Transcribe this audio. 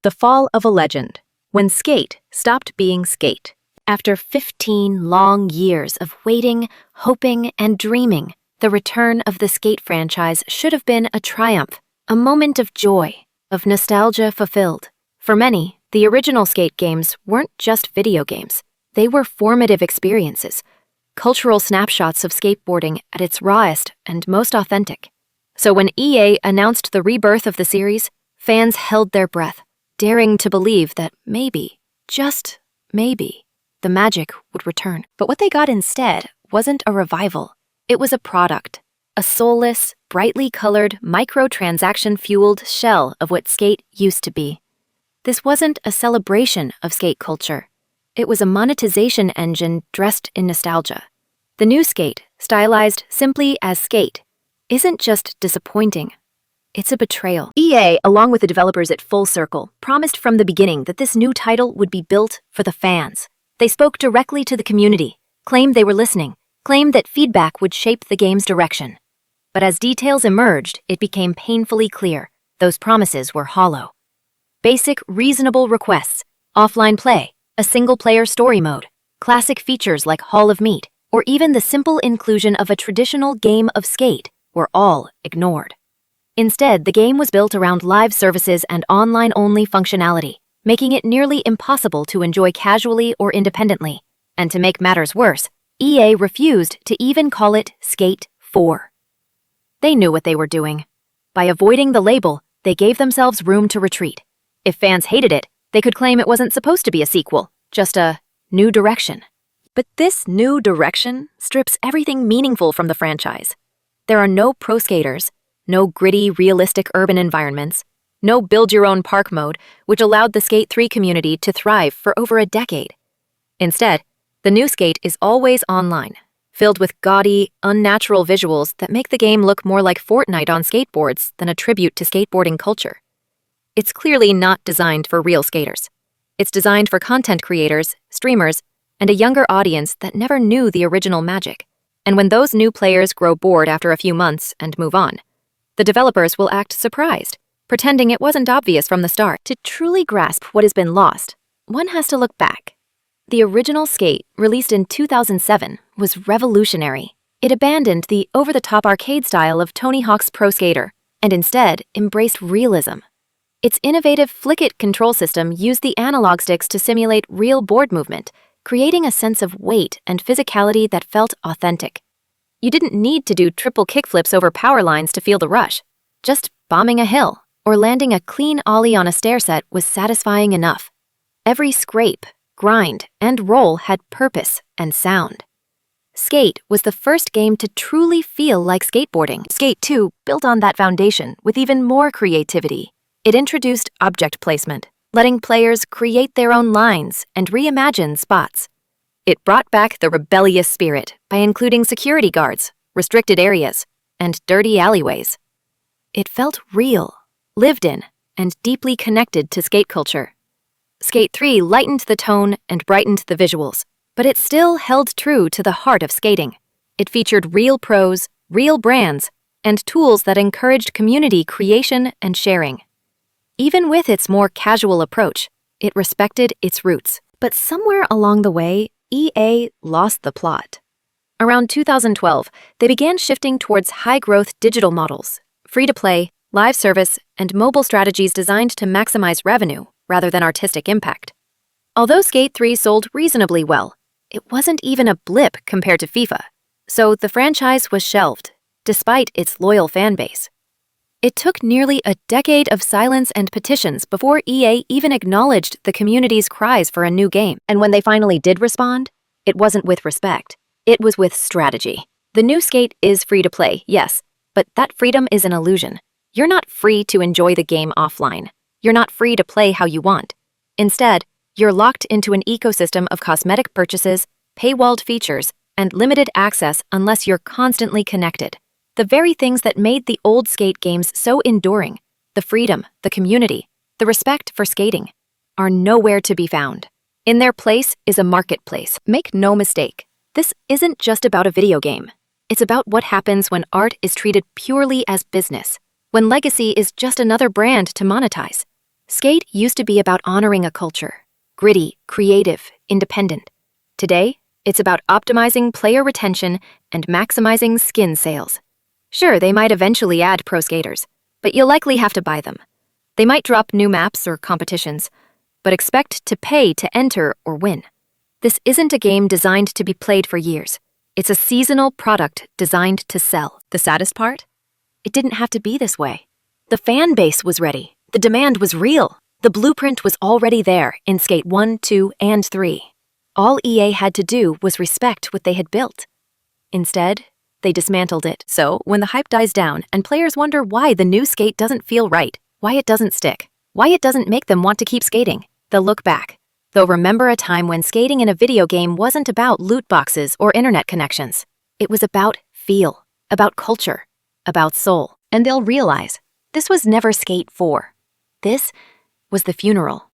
The fall of a legend, when skate stopped being skate. After 15 long years of waiting, hoping, and dreaming, the return of the skate franchise should have been a triumph, a moment of joy, of nostalgia fulfilled. For many, the original skate games weren't just video games. They were formative experiences, cultural snapshots of skateboarding at its rawest and most authentic. So when EA announced the rebirth of the series, fans held their breath, daring to believe that maybe, just maybe, the magic would return. But what they got instead wasn't a revival. It was a product, a soulless, brightly colored, microtransaction-fueled shell of what skate used to be. This wasn't a celebration of skate culture. It was a monetization engine dressed in nostalgia. The new skate, stylized simply as skate, isn't just disappointing. It's a betrayal. EA, along with the developers at Full Circle, promised from the beginning that this new title would be built for the fans. They spoke directly to the community, claimed they were listening, claimed that feedback would shape the game's direction. But as details emerged, it became painfully clear those promises were hollow. Basic, reasonable requests, offline play, a single-player story mode, classic features like Hall of Meat, or even the simple inclusion of a traditional game of skate were all ignored. Instead, the game was built around live services and online-only functionality, making it nearly impossible to enjoy casually or independently. And to make matters worse, EA refused to even call it Skate 4. They knew what they were doing. By avoiding the label, they gave themselves room to retreat. If fans hated it, they could claim it wasn't supposed to be a sequel, just a new direction. But this new direction strips everything meaningful from the franchise. There are no pro skaters, no gritty, realistic urban environments, no build-your-own-park mode, which allowed the Skate 3 community to thrive for over a decade. Instead, the new Skate is always online, filled with gaudy, unnatural visuals that make the game look more like Fortnite on skateboards than a tribute to skateboarding culture. It's clearly not designed for real skaters. It's designed for content creators, streamers, and a younger audience that never knew the original magic. And when those new players grow bored after a few months and move on, the developers will act surprised, pretending it wasn't obvious from the start. To truly grasp what has been lost, one has to look back. The original Skate, released in 2007, was revolutionary. It abandoned the over-the-top arcade style of Tony Hawk's Pro Skater and instead embraced realism. Its innovative flick-it control system used the analog sticks to simulate real board movement, creating a sense of weight and physicality that felt authentic. You didn't need to do triple kickflips over power lines to feel the rush. Just bombing a hill or landing a clean ollie on a stair set was satisfying enough. Every scrape, grind, and roll had purpose and sound. Skate was the first game to truly feel like skateboarding. Skate 2 built on that foundation with even more creativity. It introduced object placement, letting players create their own lines and reimagine spots. It brought back the rebellious spirit by including security guards, restricted areas, and dirty alleyways. It felt real, lived in, and deeply connected to skate culture. Skate 3 lightened the tone and brightened the visuals, but it still held true to the heart of skating. It featured real pros, real brands, and tools that encouraged community creation and sharing. Even with its more casual approach, it respected its roots. But somewhere along the way, EA lost the plot. Around 2012, they began shifting towards high-growth digital models, free-to-play, live service, and mobile strategies designed to maximize revenue rather than artistic impact. Although Skate 3 sold reasonably well, it wasn't even a blip compared to FIFA, so the franchise was shelved, despite its loyal fanbase. It took nearly a decade of silence and petitions before EA even acknowledged the community's cries for a new game. And when they finally did respond, it wasn't with respect. It was with strategy. The new Skate is free to play, yes, but that freedom is an illusion. You're not free to enjoy the game offline. You're not free to play how you want. Instead, you're locked into an ecosystem of cosmetic purchases, paywalled features, and limited access unless you're constantly connected. The very things that made the old skate games so enduring, the freedom, the community, the respect for skating, are nowhere to be found. In their place is a marketplace. Make no mistake, this isn't just about a video game. It's about what happens when art is treated purely as business, when legacy is just another brand to monetize. Skate used to be about honoring a culture. Gritty, creative, independent. Today, it's about optimizing player retention and maximizing skin sales. Sure, they might eventually add pro skaters, but you'll likely have to buy them. They might drop new maps or competitions, but expect to pay to enter or win. This isn't a game designed to be played for years. It's a seasonal product designed to sell. The saddest part? It didn't have to be this way. The fan base was ready. The demand was real. The blueprint was already there in Skate 1, 2, and 3. All EA had to do was respect what they had built. Instead, they dismantled it. So, when the hype dies down and players wonder why the new skate doesn't feel right, why it doesn't stick, why it doesn't make them want to keep skating, they'll look back. They'll remember a time when skating in a video game wasn't about loot boxes or internet connections. It was about feel, about culture, about soul. And they'll realize this was never Skate 4. This was the funeral.